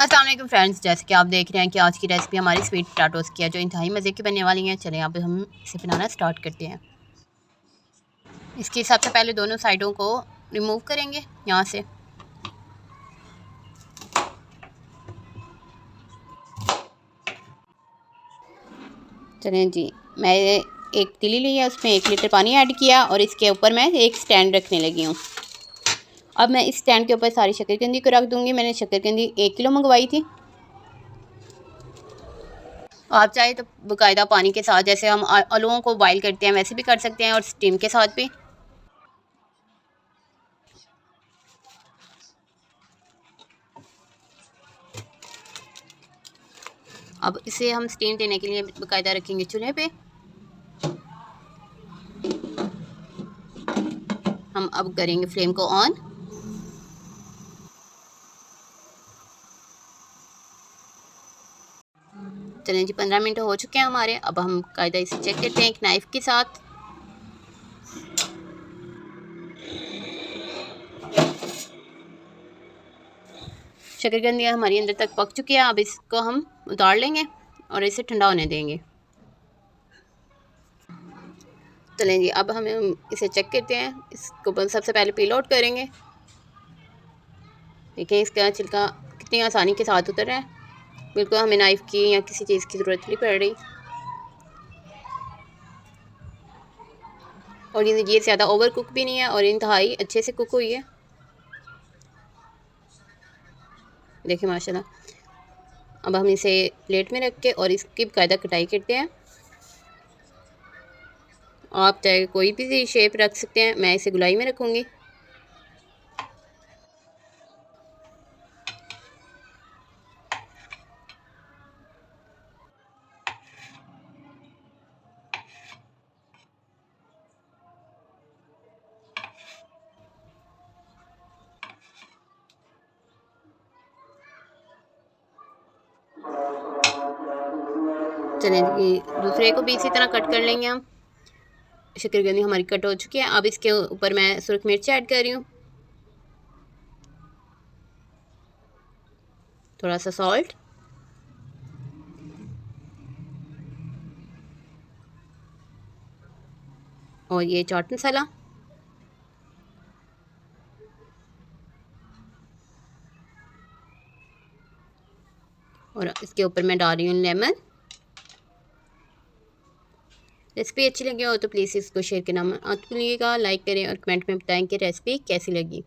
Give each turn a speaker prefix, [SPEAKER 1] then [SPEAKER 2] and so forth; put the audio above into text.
[SPEAKER 1] अस्सलाम वालेकुम फ्रेंड्स, जैसे कि आप देख रहे हैं कि आज की रेसिपी हमारी स्वीट पोटैटोज़ की है जो इंतहाई मज़े की बनने वाली हैं। चलें अब हम इसे बनाना स्टार्ट करते हैं। इसकी सबसे पहले दोनों साइडों को रिमूव करेंगे यहाँ से। चलें जी, मैं एक तीली ली है, उसमें 1 लीटर पानी ऐड किया और इसके ऊपर मैं एक स्टैंड रखने लगी हूँ। अब मैं इस स्टैंड के ऊपर सारी शक्करकंदी को रख दूँगी। मैंने शक्करकंदी 1 किलो मंगवाई थी। आप चाहे तो बाकायदा पानी के साथ, जैसे हम आलूओं को बॉईल करते हैं, वैसे भी कर सकते हैं और स्टीम के साथ भी। अब इसे हम स्टीम देने के लिए बाकायदा रखेंगे चूल्हे पे। हम अब करेंगे फ्लेम को ऑन। चलें जी, 15 मिनट हो चुके हैं हमारे। अब हम कायदा इसे चेक करते हैं एक नाइफ़ के साथ। शक्करकंदी हमारी अंदर तक पक चुकी है। अब इसको हम उतार लेंगे और इसे ठंडा होने देंगे। चलें जी, अब हम इसे चेक करते हैं। इसको सबसे पहले पील आउट करेंगे। देखिए इसका छिलका कितनी आसानी के साथ उतर रहा है। बिल्कुल हमें नाइफ़ की या किसी चीज़ की ज़रूरत नहीं पड़ रही। और ये ज़्यादा ओवर कुक भी नहीं है और इंतहाई अच्छे से कुक हुई है। देखिए माशाल्लाह। अब हम इसे प्लेट में रख के और इसकी बाकायदा कटाई करते हैं। आप चाहे कोई भी शेप रख सकते हैं, मैं इसे गोलाई में रखूँगी। चलें जी, दूसरे को भी इसी तरह कट कर लेंगे हम। शक्करकंदी हमारी कट हो चुकी है। अब इसके ऊपर मैं सुरख मिर्च ऐड कर रही हूँ, थोड़ा सा सॉल्ट और ये चाट मसाला। और इसके ऊपर मैं डाल रही हूँ लेमन। रेसिपी अच्छी लगी हो तो प्लीज़ इसको शेयर करना मत भूलिएगा। लाइक करें और कमेंट में बताएं कि रेसिपी कैसी लगी।